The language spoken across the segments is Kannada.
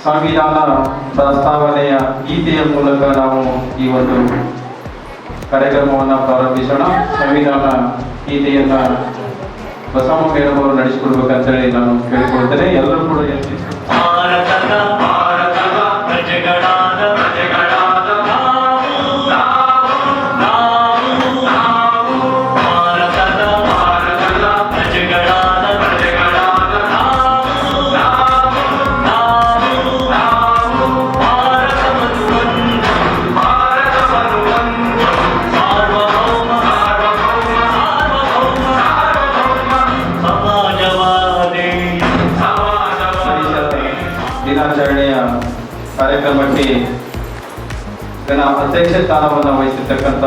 ಸಂವಿಧಾನ ಪ್ರಸ್ತಾವನೆಯ ಗೀತೆಯ ಮೂಲಕ ನಾವು ಈ ಒಂದು ಕಾರ್ಯಕ್ರಮವನ್ನು ಪ್ರಾರಂಭಿಸೋಣ. ಸಂವಿಧಾನ ಗೀತೆಯನ್ನ ಬಸವ ಮೇಡಮವರು ನಡೆಸಿಕೊಡ್ಬೇಕಂತೇಳಿ ನಾನು ಕೇಳಿಕೊಳ್ತೇನೆ. ಎಲ್ಲರೂ ಕೂಡ ದಿನಾಚರಣೆಯ ಕಾರ್ಯಕ್ರಮಕ್ಕೆ ಅಧ್ಯಕ್ಷ ಸ್ಥಾನವನ್ನು ವಹಿಸಿರ್ತಕ್ಕಂಥ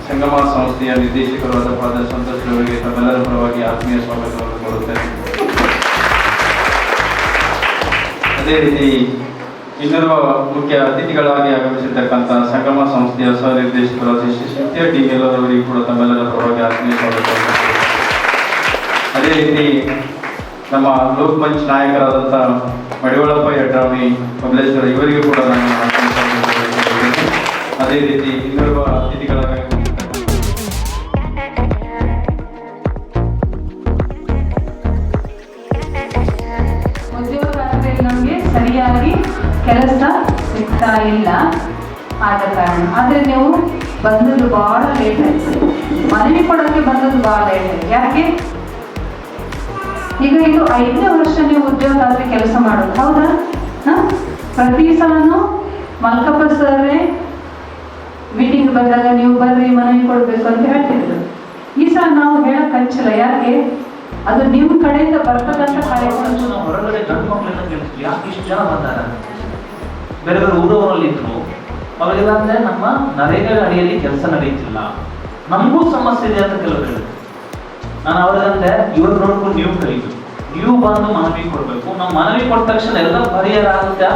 ಸಂಗಮ ಸಂಸ್ಥೆಯ ನಿರ್ದೇಶಕರಾದ ಫಾದರ್ ಸಂತೋಷ್ ಅವರಿಗೆ ತಮ್ಮೆಲ್ಲರ ಪರವಾಗಿ ಆತ್ಮೀಯ ಸ್ವಾಗತವನ್ನು ಕೋರುತ್ತೇನೆ. ಅದೇ ರೀತಿ ಇನ್ನೋರ್ವ ಮುಖ್ಯ ಅತಿಥಿಗಳಾಗಿ ಆಗಮಿಸಿರ್ತಕ್ಕಂಥ ಸಂಗಮ ಸಂಸ್ಥೆಯ ಸಹ ನಿರ್ದೇಶಕರಾದ ಶಿಷ್ಯ ಟಿ ಎಲ್ಲರವರಿಗೂ ಕೂಡ ತಮ್ಮೆಲ್ಲರ ಪರವಾಗಿ ಆತ್ಮೀಯ ಸ್ವಾಗತವನ್ನು ಕೋರುತ್ತೇನೆ. ಅದೇ ರೀತಿ ನಮ್ಮ ಲೋಕ್ ಮಂಚ್ ನಾಯಕರಾದಂಥ ಮಡಿವಾಳಪ್ಪ ಯಡ್ರಾಮಿ ಕಮಲೇಶ್ವರ ಇವರಿಗೂ ಕೂಡ ನಾನು ಅದೇ ರೀತಿ ಇನ್ನೋರ್ವ ಅತಿಥಿಗಳಾಗಿ ಉದ್ಯೋಗಾರ್ಥಿಗಳು ನಮಗೆ ಸರಿಯಾಗಿ ಕೆಲಸ ಸಿಗ್ತಾ ಇಲ್ಲ ಆದ ಕಾರಣ. ಆದರೆ ನೀವು ಬಂದದ್ದು ಬಹಳ ಲೇಟ್ ಆಯ್ತು, ಮನವಿ ಕೊಡೋಕ್ಕೆ ಬಂದದ್ದು ಬಹಳ ಲೇಟ್ ಆಯ್ತು. ಯಾಕೆ? ಈಗ ಇದು 5ನೇ ವರ್ಷ ನೀವು ಉದ್ಯೋಗಾರ್ಥಿ ಕೆಲಸ ಮಾಡೋದು, ಹೌದಾ? ಪ್ರತಿ ಸಲನೂ ಮಲ್ಕಪ್ಪ ಸರ್ ಮೀಟಿಂಗ್ ಬಂದಾಗ ನೀವು ಬರ್ರಿ ಮನವಿ ಕೊಡ್ಬೇಕು ಅಂತ ಹೇಳ್ತಿದ್ರು. ಈ ಸಲ ನಾವು ಹೇಳಕ್ ಹಂಚಿಲ್ಲ. ಯಾಕೆ? ಅದು ನಿಮ್ಮ ಕಡೆಯಿಂದ ಬರ್ತಕ್ಕಂಥ ಕಾರ್ಯಕ್ರಮ. ಹೊರಗಡೆ ಗಂಡು ಮಕ್ಕಳನ್ನ ಕೇಳಿಸ್ತೀವಿ, ಯಾಕೆ ಇಷ್ಟು ಜನ ಬಂದಾರ? ಬೇರೆ ಬೇರೆ ಊರವರಲ್ಲಿ ಇದ್ರು ಅವಾಗೆಲ್ಲ ಅಂದ್ರೆ ನಮ್ಮ ನರೇಗಾ ಅಡಿಯಲ್ಲಿ ಕೆಲಸ ನಡೆಯುತ್ತಿಲ್ಲ, ನಮಗೂ ಸಮಸ್ಯೆ ಇದೆ ಅಂತ ಕೆಲವರು ಹೇಳಿದ್ರು. ನಾನು ಅವ್ರಿಗಂದ್ರೆ ಇವ್ರು ನೋಡ್ಕೊಂಡು ನೀವು ಕರೀತು, ನೀವು ಬಂದು ಮನವಿ ಕೊಡ್ಬೇಕು. ನಾವು ಮನವಿ ಕೊಟ್ಟ ತಕ್ಷಣ ಎಲ್ಲ ಪರಿಹಾರ ಆಗುತ್ತೆ.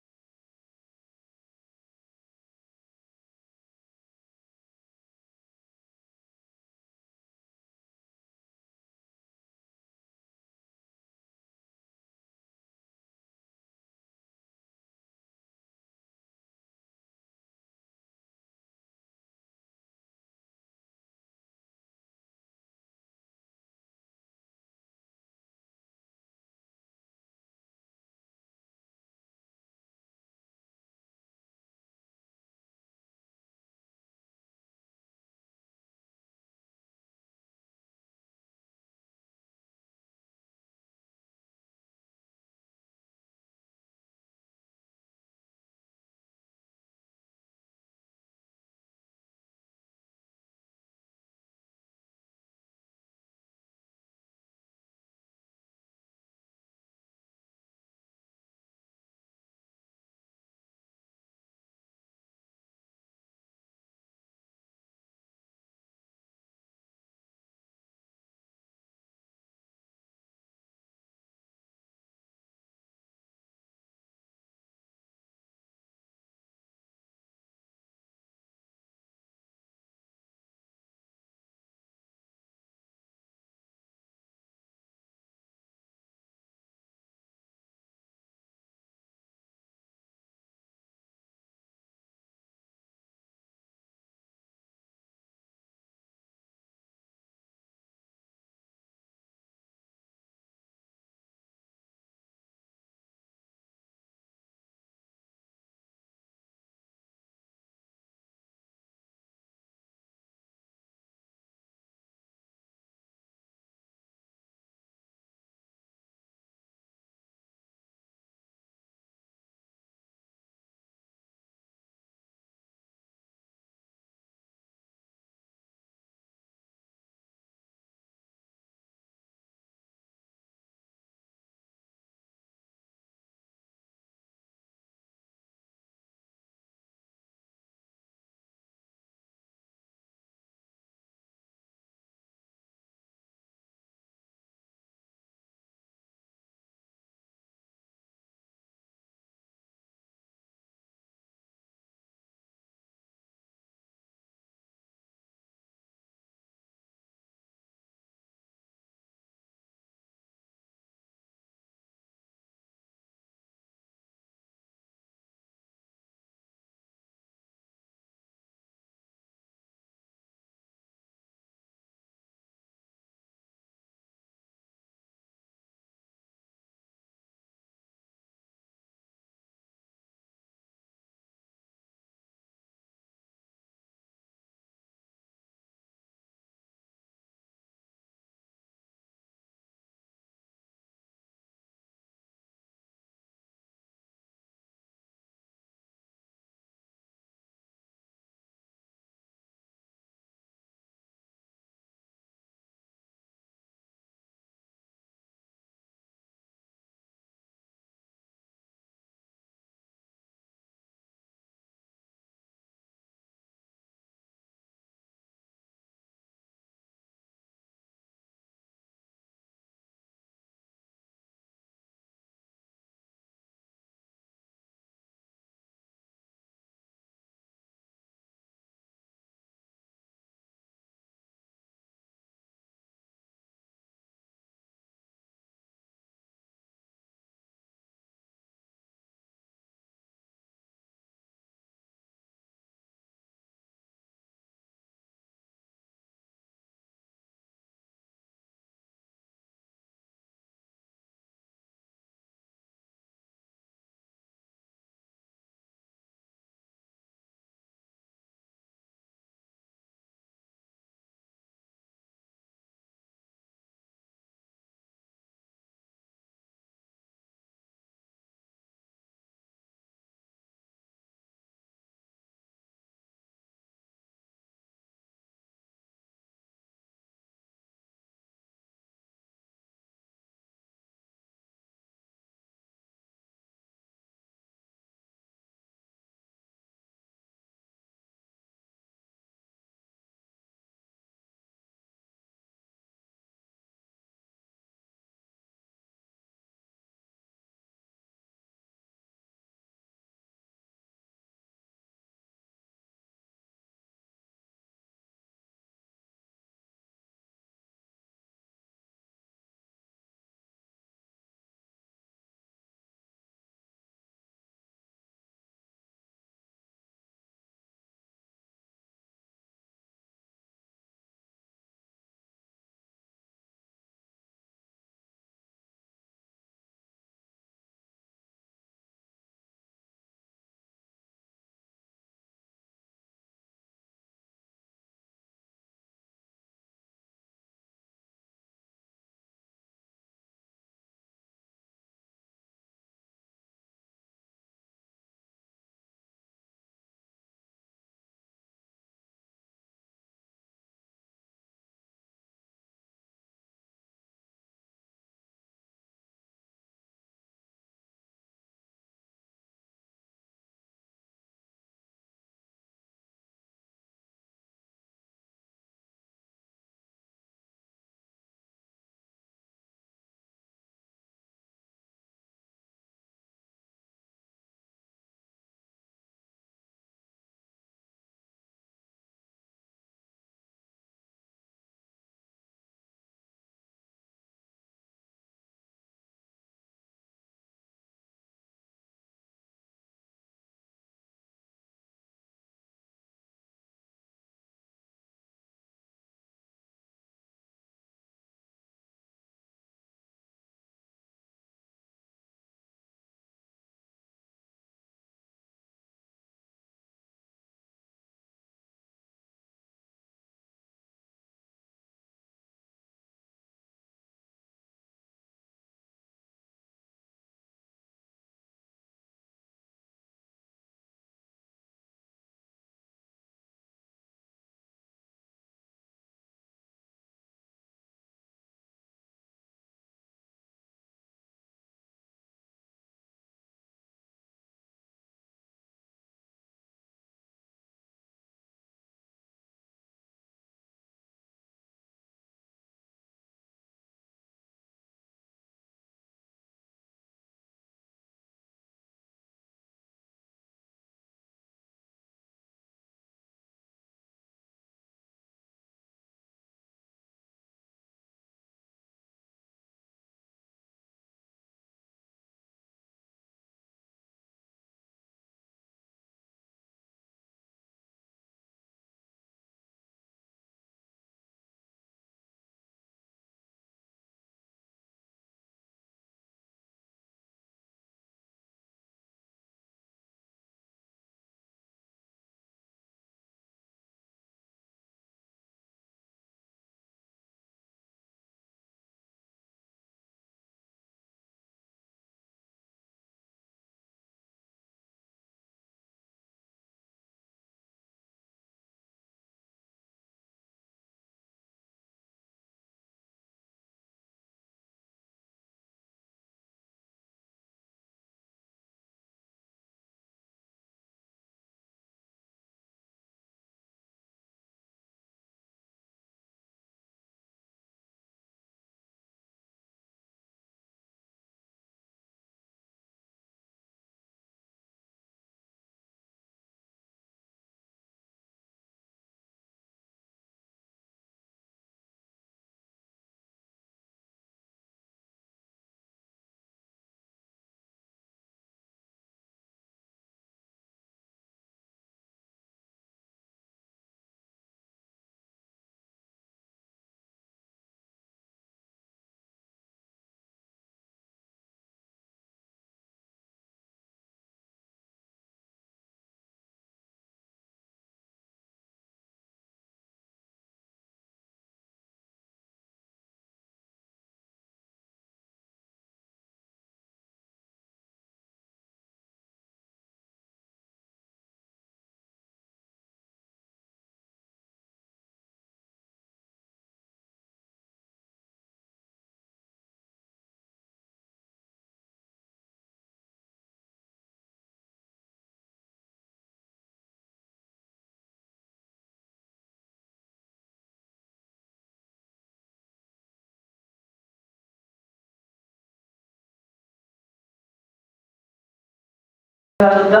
ಆಗುತ್ತಾ?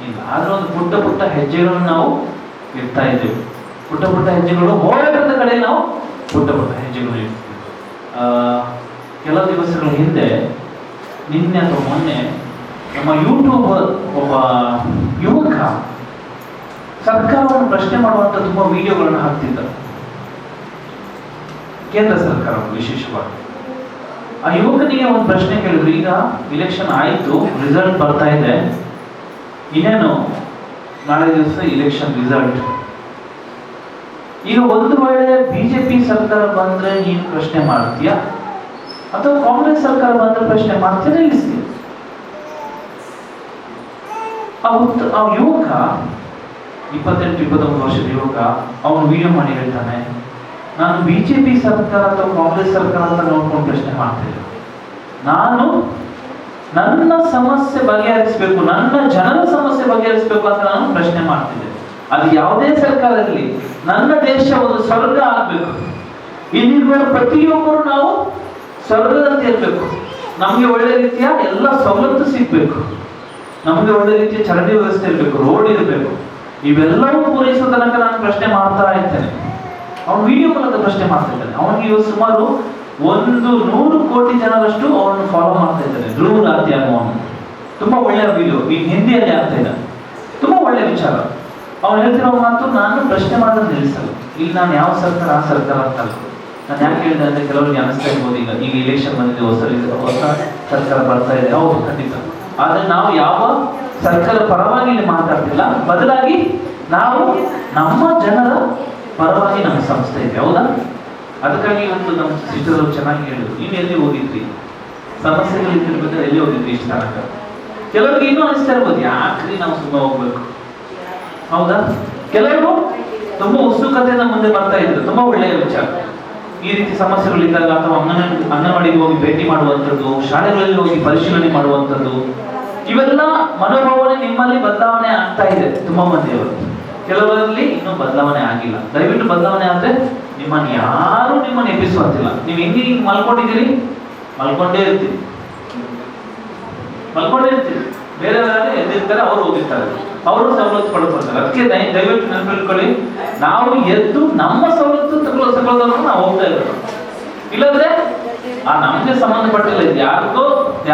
ಇಲ್ಲ. ಆದ್ರೆ ಒಂದು ಪುಟ್ಟ ಪುಟ್ಟ ಹೆಜ್ಜೆಗಳನ್ನು ನಾವು ಇಡ್ತಾ ಇದ್ದೇವೆ. ಪುಟ್ಟ ಪುಟ್ಟ ಹೆಜ್ಜೆಗಳು, ಹೋರಾಟದ ಕಡೆ ನಾವು ಪುಟ್ಟ ಪುಟ್ಟ ಹೆಜ್ಜೆಗಳು ಇಡ್ತೀವಿ. ಕೆಲವು ದಿವಸಗಳ ಹಿಂದೆ, ನಿನ್ನೆ ಅಥವಾ ಮೊನ್ನೆ, ನಮ್ಮ ಯೂಟ್ಯೂಬರ್ ಒಬ್ಬ ಯುವಕ ಸರ್ಕಾರವನ್ನು ಪ್ರಶ್ನೆ ಮಾಡುವಂತ ತುಂಬಾ ವಿಡಿಯೋಗಳನ್ನು ಹಾಕ್ತಿದ್ದ. ಕೇಂದ್ರ ಸರ್ಕಾರ ವಿಶೇಷವಾಗಿ ಆ ಯುವಕನಿಗೆ ಒಂದು ಪ್ರಶ್ನೆ ಕೇಳಿದ್ರು. ಈಗ ಇಲೆಕ್ಷನ್ ಆಯ್ತು, ರಿಸಲ್ಟ್ ಬರ್ತಾ ಇದೆ, ಇನ್ನೇನು ನಾಳೆ ದಿವಸ ಇಲೆಕ್ಷನ್ ರಿಸಲ್ಟ್. ಈಗ ಒಂದು ವೇಳೆ ಬಿಜೆಪಿ ಸರ್ಕಾರ ಬಂದ್ರೆ ನೀನು ಪ್ರಶ್ನೆ ಮಾಡ್ತೀಯ ಅಥವಾ ಕಾಂಗ್ರೆಸ್ ಸರ್ಕಾರ ಬಂದ್ರೆ ಪ್ರಶ್ನೆ ಮಾಡ್ತೀಯ, ನಿಲ್ಲಿಸ್ತೀಯ? ಆ ಯುವಕ 28-29 ವರ್ಷದ ಯುವಕ ಅವನು ವಿಡಿಯೋ ಮಾಡಿ ಹೇಳ್ತಾನೆ, ನಾನು ಬಿಜೆಪಿ ಸರ್ಕಾರ ಅಥವಾ ಕಾಂಗ್ರೆಸ್ ಸರ್ಕಾರ ಅಂತ ನೋಡ್ಕೊಂಡು ಪ್ರಶ್ನೆ ಮಾಡ್ತಿದ್ದೆ. ನಾನು ನನ್ನ ಸಮಸ್ಯೆ ಬಗೆಹರಿಸಬೇಕು, ನನ್ನ ಜನರ ಸಮಸ್ಯೆ ಬಗೆಹರಿಸಬೇಕು ಅಂತ ನಾನು ಪ್ರಶ್ನೆ ಮಾಡ್ತಿದ್ದೆ. ಅದು ಯಾವುದೇ ಸರ್ಕಾರ ಇರಲಿ, ನನ್ನ ದೇಶ ಒಂದು ಸ್ವರ್ಗ ಆಗ್ಬೇಕು. ಇಲ್ಲಿರುವ ಪ್ರತಿಯೊಬ್ಬರು ನಾವು ಸ್ವರ್ಗದಂತೆ ಇರಬೇಕು. ನಮ್ಗೆ ಒಳ್ಳೆ ರೀತಿಯ ಎಲ್ಲ ಸವಲತ್ತು ಸಿಗ್ಬೇಕು, ನಮ್ಗೆ ಒಳ್ಳೆ ರೀತಿಯ ಚರಂಡಿ ವ್ಯವಸ್ಥೆ ಇರಬೇಕು, ರೋಡ್ ಇರಬೇಕು. ಇವೆಲ್ಲವೂ ಪೂರೈಸುವ ತನಕ ನಾನು ಪ್ರಶ್ನೆ ಮಾಡ್ತಾ ಇರ್ತೇನೆ. ಅವನು ವಿಡಿಯೋ ಮೂಲಕ ಪ್ರಶ್ನೆ ಮಾಡ್ತಾ ಇದ್ದಾನೆ. ಅವನಿಗೆ ಸುಮಾರು 100 ಕೋಟಿ ಜನರಷ್ಟು ಅವನನ್ನು ಫಾಲೋ ಮಾಡ್ತಾ ಇದ್ದಾನೆ. ಧ್ರುವ ರಾತಿ ಅನ್ನುವನು ತುಂಬಾ ಒಳ್ಳೆಯ ವಿಡಿಯೋ, ಈ ಹಿಂದಿಯಲ್ಲಿ ಆಗ್ತಾ ಇದ್ದಾನೆ. ತುಂಬಾ ಒಳ್ಳೆಯ ವಿಚಾರ. ಅವನು ಹೇಳ್ತಿರೋ ಮಾತು, ನಾನು ಪ್ರಶ್ನೆ ಮಾಡೋದು ನಿಲ್ಲಿಸಲ್ಲ. ಇಲ್ಲಿ ನಾನು ಯಾವ ಸರ್ಕಾರ ಆ ಸರ್ಕಾರ ಅಂತಲ್ಲ. ನಾನು ಯಾಕೆ ಹೇಳಿದೆ ಅಂದ್ರೆ, ಕೆಲವರಿಗೆ ಅನಿಸ್ತಾ ಇರ್ಬೋದು, ಈಗ ಇಲೆಕ್ಷನ್ ಬಂದಿದೆ, ಹೊಸ ಸರ್ಕಾರ ಬರ್ತಾ ಇದೆ. ಹೌದು, ಖಂಡಿತ. ಆದ್ರೆ ನಾವು ಯಾವ ಸರ್ಕಾರ ಪರವಾಗಿ ಇಲ್ಲಿ ಮಾತಾಡ್ತಿಲ್ಲ, ಬದಲಾಗಿ ನಾವು ನಮ್ಮ ಜನರ ಪರವಾಗಿ ನಮ್ಮ ಸಂಸ್ಥೆ ಇದೆ. ಹೌದಾ? ಅದಕ್ಕಾಗಿ ಇವತ್ತು ನಮ್ಮ ಸಿಸ್ಟರ್ ಚೆನ್ನಾಗಿ ಹೇಳಿದ್ರು, ನೀನು ಎಲ್ಲಿ ಹೋಗಿದ್ರಿ, ಸಮಸ್ಯೆಗಳು ಇದ್ದಿರ್ಬೇಕಾದ್ರೆ ಎಲ್ಲಿ ಹೋಗಿದ್ರಿ ಇಷ್ಟ ತನಕ. ಕೆಲವರಿಗೆ ಇನ್ನೂ ಅನಿಸ್ತಾ ಇರ್ಬೋದು, ಯಾಕ್ರಿ ನಾವು ಸುಮ್ಮನೆ ಹೋಗ್ಬೇಕು. ಹೌದಾ? ಕೆಲವರು ತುಂಬಾ ಉತ್ಸುಕತೆಯಿಂದ ಮುಂದೆ ಬರ್ತಾ ಇದ್ರು. ತುಂಬಾ ಒಳ್ಳೆಯ ವಿಚಾರ. ಈ ರೀತಿ ಸಮಸ್ಯೆಗಳಿದ್ದಾಗ ಅಥವಾ ಅಂಗನವಾಡಿಗೆ ಹೋಗಿ ಭೇಟಿ ಮಾಡುವಂಥದ್ದು, ಶಾಲೆಗಳಲ್ಲಿ ಹೋಗಿ ಪರಿಶೀಲನೆ ಮಾಡುವಂಥದ್ದು, ಇವೆಲ್ಲ ಮನೋಭಾವನೆ ನಿಮ್ಮಲ್ಲಿ ಬದಲಾವಣೆ ಆಗ್ತಾ ಇದೆ. ತುಂಬಾ ಮಂದಿಯವರು, ಕೆಲವರಲ್ಲಿ ಇನ್ನೂ ಬದಲಾವಣೆ ಆಗಿಲ್ಲ. ದಯವಿಟ್ಟು ಬದಲಾವಣೆ ಆದ್ರೆ ನಿಮ್ಮನ್ನು ಎಬ್ಬಿಸುವಂತಿಲ್ಲ. ನೀವು ಹೆಂಗೆ ಮಲ್ಕೊಂಡಿದ್ದೀರಿ, ಮಲ್ಕೊಂಡೇ ಇರ್ತೀರಿ. ಬೇರೆಯವರಾದ್ರೆ ಎದ್ದಿರ್ತಾರೆ, ಅವರು ಹೋಗಿರ್ತಾರೆ, ಅವರು ಸವಲತ್ತು ಪಡ್ಕೊಳ್ತಾರೆ. ಅದಕ್ಕೆ ದಯವಿಟ್ಟು ನೆನಪಿಟ್ಕೊಳ್ಳಿ, ನಾವು ಎದ್ದು ನಮ್ಮ ಸವಲತ್ತು ತಗೊಳ್ಳೋದನ್ನು ನಾವು ಹೋಗ್ತಾ ಇರೋದು. ಇಲ್ಲಂದ್ರೆ ನಮ್ಗೆ ಸಂಬಂಧಪಟ್ಟಿಲ್ಲ, ಇದು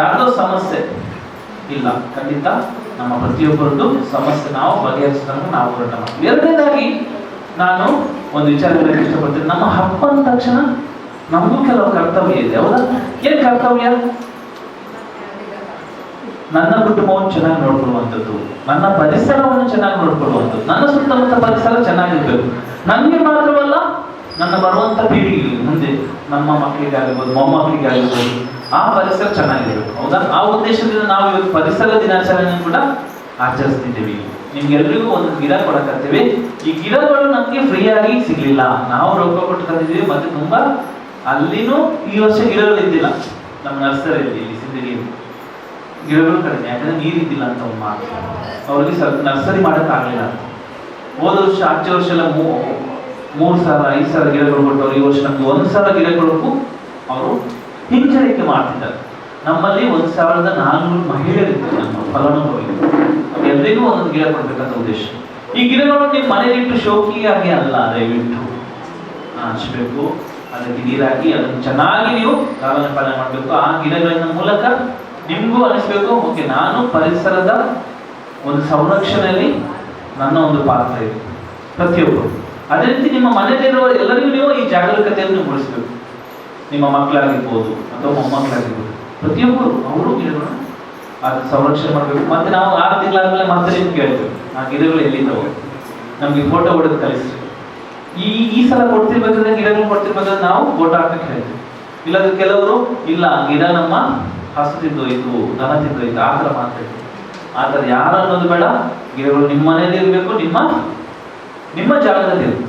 ಯಾರ್ದೋ ಸಮಸ್ಯೆ ಇಲ್ಲ. ಖಂಡಿತ ನಮ್ಮ ಪ್ರತಿಯೊಬ್ಬರದ್ದು ಸಮಸ್ಯೆ ನಾವು ಬಗೆಹರಿಸಿದಾಗ ನಾವು ಹೋರಾಟ ಮಾಡ್ತೀವಿ. ಎರಡನೇದಾಗಿ ನಾನು ಒಂದು ವಿಚಾರ ಹೇಳಕ್ಕೆ ಇಷ್ಟಪಡ್ತೀನಿ. ನಮ್ಮ ಹಬ್ಬ ಅಂದ ತಕ್ಷಣ ನಮಗೂ ಕೆಲವು ಕರ್ತವ್ಯ ಇದೆ. ಹೌದಾ? ಏನ್ ಕರ್ತವ್ಯ? ನನ್ನ ಕುಟುಂಬವನ್ನು ಚೆನ್ನಾಗಿ ನೋಡ್ಕೊಳ್ಳುವಂಥದ್ದು, ನನ್ನ ಪರಿಸರವನ್ನು ಚೆನ್ನಾಗಿ ನೋಡ್ಕೊಳ್ಳುವಂಥದ್ದು, ನನ್ನ ಸುತ್ತಮುತ್ತ ಪರಿಸರ ಚೆನ್ನಾಗಿರ್ಬೇಕು. ನನಗೆ ಮಾತ್ರವಲ್ಲ, ನನ್ನ ಬರುವಂತ ಪೀಳಿಗೆ ಮುಂದೆ ನಮ್ಮ ಮಕ್ಕಳಿಗೆ ಆಗಿರ್ಬೋದು, ಮೊಮ್ಮಕ್ಕಳಿಗೆ ಆಗಿರ್ಬೋದು, ಆ ಪರಿಸರ ಚೆನ್ನಾಗಿರ್ಬೇಕು. ಹೌದಾ? ಆ ಉದ್ದೇಶದಿಂದ ನಾವು ಇವತ್ತು ಪರಿಸರ ದಿನಾಚರಣೆ ಕೂಡ ಆಚರಿಸ್ತಿದ್ದೀವಿ. ನಿಮ್ಗೆಲ್ರಿಗೂ ಒಂದು ಗಿಡ ಕೊಡಕತ್ತೀವಿ. ಈ ಗಿಡಗಳು ನಮ್ಗೆ ಫ್ರೀ ಆಗಿ ಸಿಗ್ಲಿಲ್ಲ, ನಾವು ರೊಕ್ಕ ಕೊಟ್ಟು ತಂದಿದ್ದೀವಿ. ಮತ್ತೆ ತುಂಬಾ ಅಲ್ಲಿನೂ ಈ ವರ್ಷ ಗಿಡಗಳು ಇದ್ದಿಲ್ಲ. ನಮ್ಮ ನರ್ಸರಿಯಲ್ಲಿ ಇಲ್ಲಿ ಸಿಂದಗಿ ಗಿಡಗಳು ಕಡಿಮೆ, ಯಾಕಂದ್ರೆ ನೀರಿದ್ದಿಲ್ಲ ಅಂತ ಒಂದು ಮಾತು. ಅವ್ರಿಗೆ ನರ್ಸರಿ ಮಾಡಕ್ ಆಗ್ಲಿಲ್ಲ. ಹೋದ ವರ್ಷ ಆಚೆ ವರ್ಷ ಎಲ್ಲ 3,000-5,000 ಗಿಡಗಳು ಕೊಟ್ಟವ್ರು. ಈ ವರ್ಷ ನಮ್ಗೆ 1,000 ಗಿಡ ಕೊಡಕ್ಕೂ ಅವರು ಹಿಂಜರಿಕೆ ಮಾಡ್ತಿದ್ದಾರೆ. ನಮ್ಮಲ್ಲಿ 1,400 ಮಹಿಳೆಯರಿದ್ದಾರೆ, ನಮ್ಮ ಫಲಾನುಭವಿಗಳು. ಎಲ್ಲರಿಗೂ ಒಂದೊಂದು ಗಿಡ ಕೊಡ್ಬೇಕಂತ ಉದ್ದೇಶ. ಈ ಗಿಡಗಳು ನಿಮ್ಮ ಮನೆಯಲ್ಲಿಟ್ಟು ಶೋಕಿಯಾಗಿ ಅಲ್ಲ, ದಯವಿಟ್ಟು ಹಚ್ಚಬೇಕು, ಅದಕ್ಕೆ ನೀರಾಕಿ ಅದನ್ನು ಚೆನ್ನಾಗಿ ನೀವು ಲಾಲನೆ ಪಾಲನೆ ಮಾಡಬೇಕು. ಆ ಗಿಡಗಳಿನ ಮೂಲಕ ನಿಮ್ಗೂ ಅನಿಸ್ಬೇಕು, ಓಕೆ, ನಾನು ಪರಿಸರದ ಒಂದು ಸಂರಕ್ಷಣೆಯಲ್ಲಿ ನನ್ನ ಒಂದು ಪಾತ್ರ ಇದೆ. ಪ್ರತಿಯೊಬ್ಬರು ಅದೇ ರೀತಿ ನಿಮ್ಮ ಮನೆಯಲ್ಲಿರುವ ಎಲ್ಲರಿಗೂ ನೀವು ಈ ಜಾಗರೂಕತೆಯನ್ನು ಮೂಡಿಸಬೇಕು. ನಿಮ್ಮ ಮಕ್ಕಳಾಗಿರ್ಬೋದು ಅಥವಾ ಮೊಮ್ಮಕ್ಕಳಾಗಿರ್ಬೋದು, ಪ್ರತಿಯೊಬ್ಬರು ಅವರು ಗಿಡಗಳನ್ನು ಅದು ಸಂರಕ್ಷಣೆ ಮಾಡಬೇಕು. ಮತ್ತೆ ನಾವು 6 ತಿಂಗಳಾದ್ಮೇಲೆ ಮತ್ತೆ ನಿಮ್ಗೆ ಕೇಳ್ತೇವೆ, ಆ ಗಿಡಗಳು ಎಲ್ಲಿದ್ದಾವೆ, ನಮ್ಗೆ ಫೋಟೋ ಹೊಡೆದು ಕಳಿಸ್ತೀವಿ. ಈ ಸಲ ಕೊಡ್ತಿರ್ಬೇಕಾದ್ರೆ, ಗಿಡಗಳು ಕೊಡ್ತಿರ್ಬೇಕಾದ್ರೆ ನಾವು ಫೋಟೋ ಹಾಕಕ್ಕೆ ಹೇಳ್ತೀವಿ. ಇಲ್ಲಾಂದ್ರೆ ಕೆಲವರು ಇಲ್ಲ, ಗಿಡ ನಮ್ಮ ಹಸು ತಿಂದೋಯ್ತು, ದನ ತಿಂದೋಯ್ತು, ಆ ಥರ ಮಾತಾಡ್ತೀವಿ. ಆ ಥರ ಯಾರು ಅನ್ನೋದು ಬೇಡ. ಗಿಡಗಳು ನಿಮ್ಮ ಮನೆಯಲ್ಲಿ ಇರಬೇಕು, ನಿಮ್ಮ ಜಾಗದಲ್ಲಿ ಇರಬೇಕು.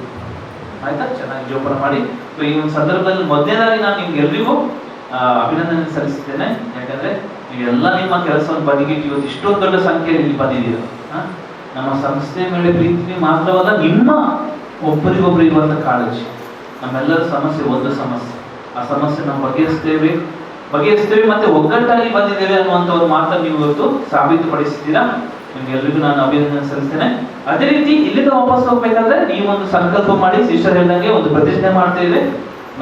ಆಯ್ತಾ? ಚೆನ್ನಾಗಿ ಜೋಪಾನ ಮಾಡಿ. ಈ ಒಂದು ಸಂದರ್ಭದಲ್ಲಿ ಮೊದಲನೇದಾಗಿ ನಾನು ನಿಮ್ಗೆಲ್ರಿಗೂ ಅಭಿನಂದನೆ ಸಲ್ಲಿಸ್ತೇನೆ. ಯಾಕಂದ್ರೆ ನೀವೆಲ್ಲ ನಿಮ್ಮ ಕೆಲಸವನ್ನು ಬದಿಗಿಟ್ಟು ಇವತ್ತು ಇಷ್ಟೊಂದು ದೊಡ್ಡ ಸಂಖ್ಯೆಯಲ್ಲಿ ಇಲ್ಲಿ ಬಂದಿದ್ದೀರ. ನಮ್ಮ ಸಂಸ್ಥೆ ಮೇಲೆ ಪ್ರೀತಿ ಮಾತ್ರವಲ್ಲ, ನಿಮ್ಮ ಒಬ್ಬರಿಗೊಬ್ಬರು ಇರುವಂತ ಕಾಳಜಿ. ನಮ್ಮೆಲ್ಲರ ಸಮಸ್ಯೆ ಒಂದು ಸಮಸ್ಯೆ, ಆ ಸಮಸ್ಯೆ ನಾವು ಬಗೆಹರಿಸ್ತೇವೆ. ಬಗೆಹರಿಸ್ತೇವೆ ಮತ್ತೆ ಒಗ್ಗಟ್ಟಾಗಿ ಬಂದಿದ್ದೇವೆ ಅನ್ನುವಂತ ಒಂದು ಮಾತನ್ನು ನೀವು ಇವತ್ತು ಸಾಬೀತುಪಡಿಸಿದ್ದೀರಾ. ನಿಮ್ಗೆಲ್ಲರಿಗೂ ನಾನು ಅಭಿನಂದನೆ ಸಲ್ಲಿಸ್ತೇನೆ. ಅದೇ ರೀತಿ ಇಲ್ಲಿಂದ ವಾಪಸ್ ಹೋಗ್ಬೇಕಾದ್ರೆ ನೀವು ಒಂದು ಸಂಕಲ್ಪ ಮಾಡಿ, ಸಿಸ್ಟರ್ ಹೇಳಿದಂಗೆ ಒಂದು ಪ್ರತಿಜ್ಞೆ ಮಾಡ್ತೇವೆ,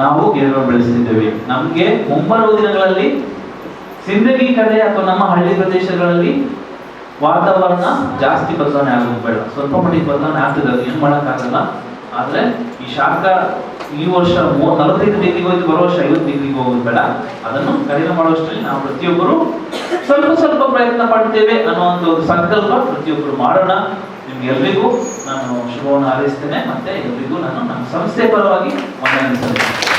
ನಾವು ಗಿಡಗಳನ್ನು ಬೆಳೆಸ್ತಿದ್ದೇವೆ. ನಮ್ಗೆ ಮುಂಬರುವ ದಿನಗಳಲ್ಲಿ ಸಿಂದಗಿ ಕಡೆ ಅಥವಾ ನಮ್ಮ ಹಳ್ಳಿ ಪ್ರದೇಶಗಳಲ್ಲಿ ವಾತಾವರಣ ಜಾಸ್ತಿ ಬದಲಾವಣೆ ಆಗೋದು ಬೇಡ. ಸ್ವಲ್ಪ ಮಟ್ಟಿಗೆ ಬದಲಾವಣೆ ಆಗ್ತದೆ, ಅದು ಏನ್ ಮಾಡಕ್ಕಾಗಲ್ಲ. ಆದ್ರೆ ಈ ಶಾಖ ಈ ವರ್ಷ 45 ಡಿಗ್ರಿಗೆ ಹೋಯ್ತು, ಬರೋ ವರ್ಷ 50 ಡಿಗ್ರಿಗೆ ಹೋಗೋದು ಬೇಡ. ಅದನ್ನು ಕಡಿಮೆ ಮಾಡುವಷ್ಟರಲ್ಲಿ ನಾವು ಪ್ರತಿಯೊಬ್ಬರು ಸ್ವಲ್ಪ ಸ್ವಲ್ಪ ಪ್ರಯತ್ನ ಪಡ್ತೇವೆ ಅನ್ನುವಂಥ ಒಂದು ಸಂಕಲ್ಪ ಪ್ರತಿಯೊಬ್ಬರು ಮಾಡೋಣ. ನಿಮ್ಗೆಲ್ಲರಿಗೂ ನಾನು ಶುಭವನ್ನು ಹಾರೈಸ್ತೇನೆ. ಮತ್ತೆ ಎಲ್ರಿಗೂ ನಾನು ನಮ್ಮ ಸಂಸ್ಥೆ ಪರವಾಗಿ ವಂದನೆ ಸಲ್ಲಿಸ್ತೇನೆ.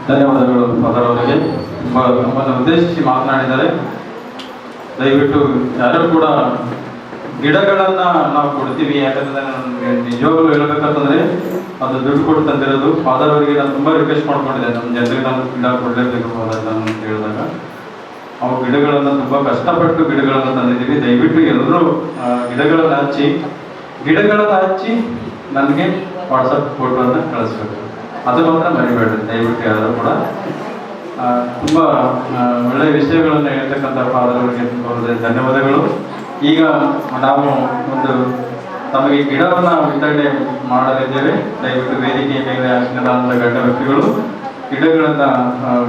ಧನ್ಯವಾದಗಳು ಫಾದರ್ ಅವರಿಗೆ. ನಮ್ಮನ್ನು ಉದ್ದೇಶಿಸಿ ಮಾತನಾಡಿದ್ದಾರೆ. ದಯವಿಟ್ಟು ಯಾರು ಕೂಡ ಗಿಡಗಳನ್ನ ನಾವು ಕೊಡ್ತೀವಿ, ಯಾಕಂದ್ರೆ ನಮ್ಗೆ ನಿಜವಾಗ್ಲೂ ಹೇಳ್ಬೇಕಂತಂದ್ರೆ ಅದು ದುಡ್ಡು ಕೊಟ್ಟು ತಂದಿರೋದು. ಫಾದರ್ ಅವರಿಗೆ ನಾನು ತುಂಬಾ ರಿಕ್ವೆಸ್ಟ್ ಮಾಡ್ಕೊಂಡಿದ್ದೆ, ನಮ್ಮ ಜನರಿಗೆ ನಾವು ಗಿಡ ಕೊಡ್ಲೇಬೇಕು ಫಾದರ್ ಅಂತ ಹೇಳಿದಾಗ. ನಾವು ಗಿಡಗಳನ್ನ ತುಂಬಾ ಕಷ್ಟಪಟ್ಟು ಗಿಡಗಳನ್ನ ತಂದಿದ್ದೀವಿ. ದಯವಿಟ್ಟು ಎಲ್ಲರೂ ಗಿಡಗಳನ್ನ ಹಚ್ಚಿ ನನಗೆ ವಾಟ್ಸಪ್ ಫೋಟೋ ಅಂತ ಕಳಿಸ್ಬೇಕು. ಅದು ಮಾತ್ರ ಮರಿಬೇಡ್ರಿ ದಯವಿಟ್ಟು ಯಾರು ಕೂಡ. ತುಂಬಾ ಒಳ್ಳೆಯ ವಿಷಯಗಳನ್ನು ಹೇಳ್ತಕ್ಕಂಥ ಫಾದರ್ ಅವರಿಗೆ ಧನ್ಯವಾದಗಳು. ಈಗ ನಾವು ಒಂದು ತಮಗೆ ಗಿಡವನ್ನ ವಿತರಣೆ ಮಾಡಲಿದ್ದೇವೆ. ದಯವಿಟ್ಟು ವೇದಿಕೆಯ ಮೇಲೆ ಆಸೀನರಾದ ಗಣ್ಯ ವ್ಯಕ್ತಿಗಳು ಗಿಡಗಳನ್ನ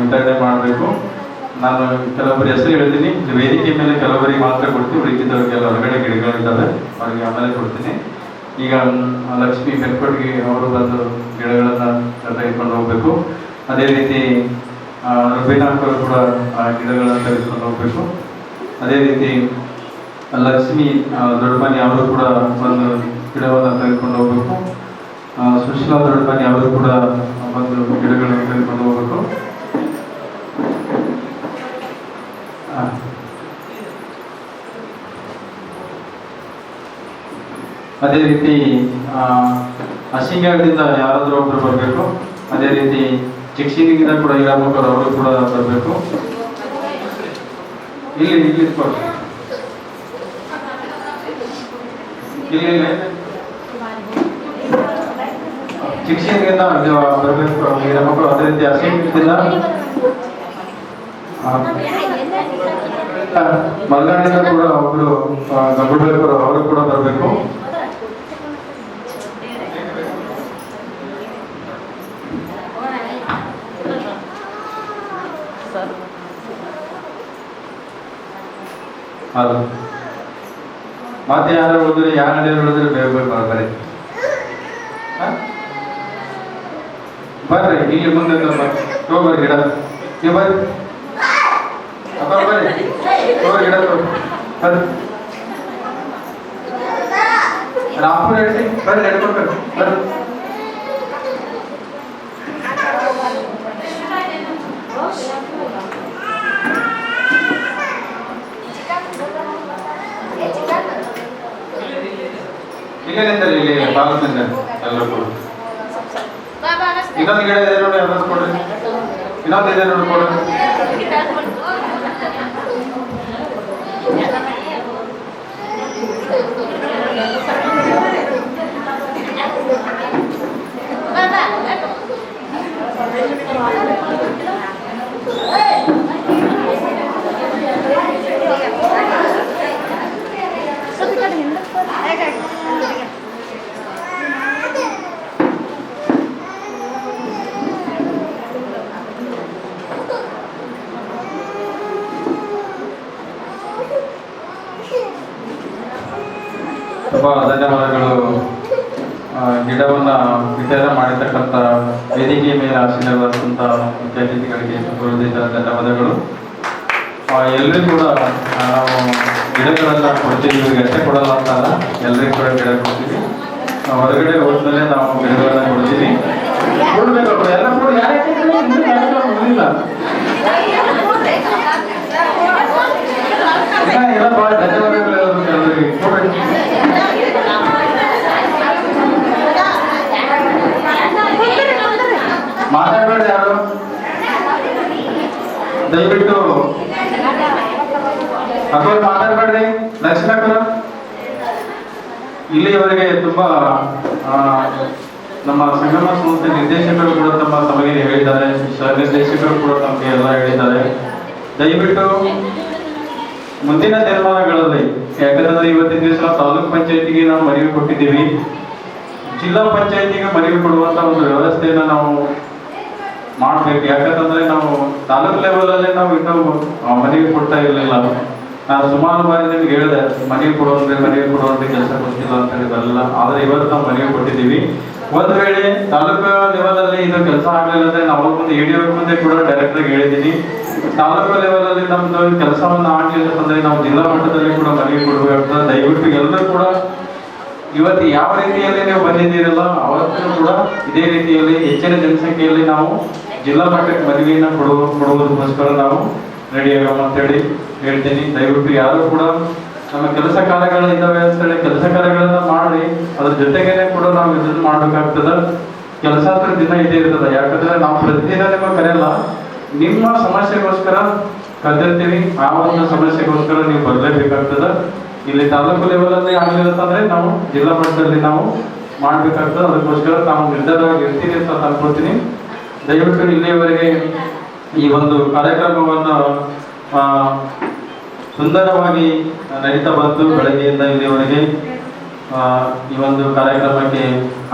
ವಿತರಣೆ ಮಾಡಬೇಕು. ನಾನು ಕೆಲವೊಬ್ಬರು ಹೆಸರು ಹೇಳ್ತೀನಿ, ವೇದಿಕೆ ಮೇಲೆ ಕೆಲವರಿಗೆ ಮಾತ್ರ ಕೊಡ್ತೀವಿ, ಉಳಿದಿದ್ದವರಿಗೆಲ್ಲ ಹೊರಗಡೆ ಗಿಡಗಳಿದ್ದಾವೆ, ಅವರಿಗೆ ಆಮೇಲೆ ಕೊಡ್ತೀನಿ. ಈಗ ಲಕ್ಷ್ಮಿ ಬೆಲ್ಕೊಟ್ಟಿಗೆ ಅವರು ಬಂದು ಗಿಡಗಳನ್ನ ತೆಗೆದುಕೊಂಡು ಹೋಗ್ಬೇಕು. ಅದೇ ರೀತಿ ರುಬೀನಾಕರು ಕೂಡ ಗಿಡಗಳನ್ನು ತೆಗೆದುಕೊಂಡು ಹೋಗ್ಬೇಕು. ಅದೇ ರೀತಿ ಲಕ್ಷ್ಮಿ ದೊಡ್ಡಮನಿ ಅವರು ಕೂಡ ಒಂದು ಗಿಡವನ್ನು ತೆಗೆದುಕೊಂಡು ಹೋಗ್ಬೇಕು. ಸುಶೀಲಾ ದೊಡ್ಡಮನಿ ಅವರು ಕೂಡ ಒಂದು ಗಿಡಗಳನ್ನು ತೆಗೆದುಕೊಂಡು ಹೋಗ್ಬೇಕು. ಅದೇ ರೀತಿ ಅಶಿಂಗಾದಿಂದ ಯಾರಾದರೂ ಒಬ್ರು ಬರಬೇಕು. ಅದೇ ರೀತಿ ಚಿಕ್ಸಿನಿಂದ ಕೂಡ ಇರಾಮಕರು ಅವರು ಕೂಡ ಬರಬೇಕು. ಇಲ್ಲಿ ಚಿಕ್ಸಿನಿಂದ ಬರಬೇಕು ಇರಾಮಕರು. ಅದೇ ರೀತಿ ಅಶಿಂಗದಿಂದ ಮಲ್ಗಾಡಿಂದ ಕೂಡ ಒಬ್ರು ಗಂಗುಬೇಕರು ಅವರು ಕೂಡ ಬರಬೇಕು. ಹೌದು, ಮತ್ತೆ ಯಾರು ಉಳಿದ್ರೆ ಯಾರು ಉಳಿದ್ರೆ ಬೇಗ ಬರ್ರಿ ಬರ್ರಿ. ಇಲ್ಲಿ ಮುಂದೆ ತಗೋಬರ್ರಿ ಗಿಡ, ನೀವು ಬರ್ರಿ ಅಪ್ಪ ಬರ್ರಿ ತಗೋರಿ ಗಿಡ ಬರ್ರಿ. ರಾಮಪುರ ಹೇಳ್ತಿ ಬರ್ರಿ, ನಡ್ಕೊಡ್ಬೇಕು ಬರ್ರಿ. ಇಲ್ಲೇನಿಂದ ಇಲ್ಲಿ ಬಾಲದಿಂದ ಎಲ್ಲರೂ ಕೂಡ ಇನ್ನೊಂದು ಗಿಡ ಇದೆ ನೋಡಿ, ಅದನ್ನು ಕೊಡ್ರಿ. ಇನ್ನೊಂದು ಇದೆ ನೋಡಿ ಕೊಡ್ರಿ. ತುಂಬಾ ಧನ್ಯವಾದಗಳು. ಗಿಡವನ್ನ ವಿತರಣೆ ಮಾಡಿರ್ತಕ್ಕಂಥ ವೇದಿಕೆಯ ಮೇಲೆ ಆಶೀರ್ವಾದಂಥ ಮುಖ್ಯ ಅತಿಥಿಗಳಿಗೆ ಧನ್ಯವಾದಗಳು. ಎಲ್ಲರಿಗೂ ಕೂಡ ನಾವು ಗಿಡಗಳನ್ನ ಕೊಡ್ತೀವಿ. ಇವ್ರಿಗೆ ಅಷ್ಟೇ ಕೊಡಲ್ಲ ಅಂತಲ್ಲ, ಎಲ್ಲರಿಗೂ ಕೂಡ ಗಿಡ ಕೊಡ್ತೀವಿ. ಹೊರಗಡೆ ಹೋದ್ಮೇಲೆ ನಾವು ಗಿಡಗಳನ್ನ ಕೊಡ್ತೀವಿ. ಕೊಡ್ಬೇಕು ಎಲ್ಲ ಕೂಡ ಇಲ್ಲ ಎಲ್ಲ ಬಹಳ ಧನ್ಯವಾದಗಳು ಎಲ್ಲರಿಗೆ ಕೊಡ್ರಿ. ಮಾತಾಡಬೇಡ ಯಾರು, ದಯವಿಟ್ಟು ಅಕ್ಕ ಮಾತಾಡಬೇಡ್ರಿ. ಲಕ್ಷ್ಮೀ ಅಕ್ಕ ಇಲ್ಲಿಯವರೆಗೆ ತುಂಬಾ ನಮ್ಮ ಸಂಗಮ ಸಂಸ್ಥೆ ನಿರ್ದೇಶಕರು ಕೂಡ ತಮಗೆ ಹೇಳಿದ್ದಾರೆ, ಸಹ ನಿರ್ದೇಶಕರು ಕೂಡ ತಮಗೆ ಎಲ್ಲ ಹೇಳಿದ್ದಾರೆ. ದಯವಿಟ್ಟು ಮುಂದಿನ ತೀರ್ಮಾನಗಳಲ್ಲಿ, ಯಾಕಂದ್ರೆ ಇವತ್ತಿನ ದಿವಸ ತಾಲೂಕ್ ಪಂಚಾಯತಿಗೆ ನಾವು ಮನವಿ ಕೊಟ್ಟಿದ್ದೀವಿ, ಜಿಲ್ಲಾ ಪಂಚಾಯತಿಗೆ ಮನವಿ ಕೊಡುವಂತ ಒಂದು ವ್ಯವಸ್ಥೆಯನ್ನು ನಾವು ಮಾಡ್ಬೇಕು. ಯಾಕಂತಂದ್ರೆ ನಾವು ತಾಲೂಕ್ ಲೆವೆಲ್ ಅಲ್ಲೇ ನಾವು ಇನ್ನೂ ಮನವಿ ಕೊಡ್ತಾ ಇರಲಿಲ್ಲ. ನಾನು ಸುಮಾರು ಬಾರಿ ನಿಮ್ಗೆ ಹೇಳಿದೆ, ಮನವಿ ಕೊಡುವಂತೆ ಕೆಲಸ ಕೊಡ್ತಿಲ್ಲ ಅಂತ ಹೇಳಿ ಬರಲ್ಲ. ಆದ್ರೆ ಇವತ್ತು ನಾವು ಮನವಿ ಕೊಟ್ಟಿದ್ದೀವಿ. ಒಂದ್ ವೇಳೆ ತಾಲೂಕು ಲೆವೆಲ್ ಅಲ್ಲಿ ಇದು ಕೆಲಸ ಆಗಲಿಲ್ಲ ಅಂದ್ರೆ ನಾವು ಮುಂದೆ EDO ಮುಂದೆ ಕೂಡ ಡೈರೆಕ್ಟ್ ಆಗಿ ಹೇಳಿದ್ದೀನಿ, ತಾಲೂಕು ಲೆವೆಲ್ ಅಲ್ಲಿ ನಮ್ದು ಕೆಲಸವನ್ನ ಆಗ್ಲಿಲ್ಲ ಅಂತಂದ್ರೆ ನಾವು ಜಿಲ್ಲಾ ಮಟ್ಟದಲ್ಲಿ ಕೂಡ ಮನವಿ ಕೊಡಬೇಕಾಗ್ತದೆ. ದಯವಿಟ್ಟು ಎಲ್ಲರೂ ಕೂಡ ಇವತ್ತು ಯಾವ ರೀತಿಯಲ್ಲಿ ನೀವು ಬಂದಿದ್ದೀರಲ್ಲ, ಅವತ್ತು ಕೂಡ ಇದೇ ರೀತಿಯಲ್ಲಿ ಹೆಚ್ಚಿನ ಜನಸಂಖ್ಯೆಯಲ್ಲಿ ನಾವು ಜಿಲ್ಲಾ ಮಟ್ಟಕ್ಕೆ ಮನವಿಯನ್ನ ಕೊಡುವುದಕ್ಕೋಸ್ಕರ ನಾವು ರೆಡಿ ಆಗೋಣ ಅಂತೇಳಿ ಹೇಳ್ತೀನಿ. ದಯವಿಟ್ಟು ಯಾರು ಕೂಡ ನಮ್ಮ ಕೆಲಸ ಕಾರ್ಯಗಳು ಇದ್ದಾವೆ ಅಂತೇಳಿ ಕೆಲಸ ಕಾರ್ಯಗಳನ್ನ ಮಾಡಿ ಅದ್ರ ಜೊತೆಗೇನೆ ಕೂಡ ನಾವು ಇದನ್ನು ಮಾಡ್ಬೇಕಾಗ್ತದ. ಕೆಲಸ ದಿನ ಇದೇ ಇರ್ತದೆ. ಯಾಕಂದ್ರೆ ನಾವು ಪ್ರತಿದಿನ ನಿಮಗೆ ಕರೆಯಲ್ಲ, ನಿಮ್ಮ ಸಮಸ್ಯೆಗೋಸ್ಕರ ಕರೆದಿರ್ತೀವಿ. ಆ ಒಂದು ಸಮಸ್ಯೆಗೋಸ್ಕರ ನೀವು ಬರಲೇಬೇಕಾಗ್ತದ. ಇಲ್ಲಿ ತಾಲೂಕು ಲೆವೆಲ್ ಅಲ್ಲಿ ಆಗಲಿಲ್ಲ ಅಂತಂದ್ರೆ ನಾವು ಜಿಲ್ಲಾ ಮಟ್ಟದಲ್ಲಿ ನಾವು ಮಾಡ್ಬೇಕಾಗ್ತದೆ. ಅದಕ್ಕೋಸ್ಕರ ನಾವು ನಿರ್ಧಾರವಾಗಿ ಇರ್ತೀವಿ ಅಂತ ಅನ್ಕೊಳ್ತೀನಿ. ದಯವಿಟ್ಟು ಇಲ್ಲಿಯವರೆಗೆ ಈ ಒಂದು ಕಾರ್ಯಕ್ರಮವನ್ನು ಸುಂದರವಾಗಿ ನಡೀತಾ ಬಂತು. ಬೆಳಗ್ಗೆಯಿಂದ ಇಲ್ಲಿಯವರೆಗೆ ಈ ಒಂದು ಕಾರ್ಯಕ್ರಮಕ್ಕೆ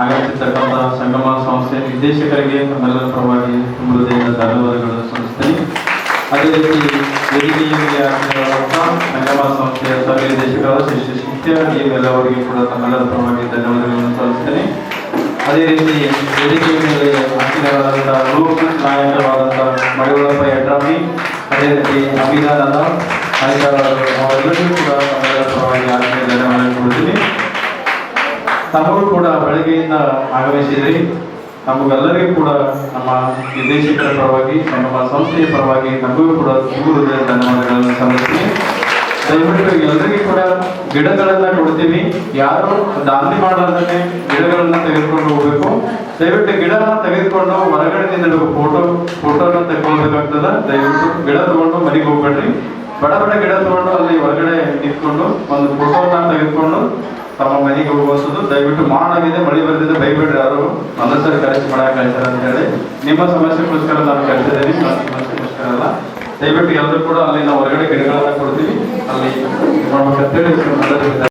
ಆಗಮಿಸಿರ್ತಕ್ಕಂಥ ಸಂಗಮ ಸಂಸ್ಥೆ ನಿರ್ದೇಶಕರಿಗೆ ನಮ್ಮೆಲ್ಲರ ಪರವಾಗಿ ತುಂಬ ಹೃದಯದ ಧನ್ಯವಾದಗಳನ್ನು ಸಲ್ಲಿಸ್ತೀನಿ. ಅದೇ ರೀತಿ ವೇದಿಕೆಯಲ್ಲಿ ಸಂಗಮ ಸಂಸ್ಥೆಯ ಸಹ ನಿರ್ದೇಶಕರಾದ ಶ್ರೀ ಶಿಷ್ಯ DML ಅವರಿಗೆ ಕೂಡ ತಮ್ಮೆಲ್ಲರ ಪರವಾಗಿ ಧನ್ಯವಾದಗಳನ್ನು ಸಲ್ಲಿಸ್ತೇನೆ. ಅದೇ ರೀತಿ ವೇದಿಕೆಯ ಮೇಲೆ ಆಸೀನರಾದಂಥ ರೂಪನ್ ನಾಯಕರಾದಂಥ ಮಡಿವಳಪ್ಪ ಯಡ್ರಾಮಿ, ಅದೇ ರೀತಿ ಅಭಿದಾನದ ಅವರೆಲ್ಲರಿಗೂ ಕೂಡ ತಮ್ಮೆಲ್ಲರ ಪರವಾಗಿ ಆಸೀನ ಧನ್ಯವಾದಗಳನ್ನು ಕೊಡ್ತೀನಿ. ತಮಗೂ ಕೂಡ ಬೆಳಗ್ಗೆಯಿಂದ ಆಗಮಿಸಿದ್ರಿ. ನಮಗೆಲ್ಲರಿಗೂ ಕೂಡ ನಮ್ಮ ನಿರ್ದೇಶಕರ ಪರವಾಗಿ, ನಮ್ಮ ಸಂಸ್ಥೆಯ ಪರವಾಗಿ ನಮಗೂ ಕೂಡ ತುಂಬ ಧನ್ಯವಾದಗಳನ್ನು ಸಲ್ಲಿಸ್ತೀನಿ. ದಯವಿಟ್ಟು ಎಲ್ಲರಿಗೂ ಕೂಡ ಗಿಡಗಳನ್ನ ಕೊಡ್ತೀವಿ. ಯಾರು ದಾಂಧಿ ಮಾಡಲಾರ್ದೇ ಗಿಡಗಳನ್ನ ತೆಗೆದುಕೊಂಡು ಹೋಗ್ಬೇಕು. ದಯವಿಟ್ಟು ಗಿಡನ ತೆಗೆದುಕೊಂಡು ಹೊರಗಡೆ ಫೋಟೋನ ತೆಗೆದುಕೊಳ್ಬೇಕಾಗ್ತದ. ದಯವಿಟ್ಟು ಗಿಡ ತಗೊಂಡು ಮನೆಗೆ ಹೋಗ್ಬೇಡ್ರಿ. ಬಡ ಗಿಡ ತಗೊಂಡು ಅಲ್ಲಿ ಹೊರಗಡೆ ನಿಂತ್ಕೊಂಡು ಒಂದು ಫೋಟೋನ ತೆಗೆದುಕೊಂಡು ತಮ್ಮ ಮನೆಗೆ ಹೋಗುವಂಥದ್ದು. ದಯವಿಟ್ಟು ಮಾಡಾಗಿದೆ, ಮಳೆ ಬರ್ತಿದೆ, ಬೈಬೇಡ್ರಿ ಯಾರು ಮನಸ್ಸಲ್ಲಿ ಕರೆಸಿ ಮಾಡಕ್ಕೆ ಕಳಿಸ್ತಾರೆ ಅಂತ ಹೇಳಿ. ನಿಮ್ಮ ಸಮಸ್ಯೆಗೋಸ್ಕರ ನಾನು ಕಳಿಸಿದ್ದೇನೆ, ನನ್ನ ಸಮಸ್ಯೆಗೋಸ್ಕರ ಅಲ್ಲ. ದಯವಿಟ್ಟು ಎಲ್ಲರೂ ಕೂಡ ಅಲ್ಲಿ ನಾವು ಹೊರಗಡೆ ಗಿಡಗಳನ್ನ ಕೊಡ್ತೀವಿ. ಅಲ್ಲಿ ಕತ್ತರಿ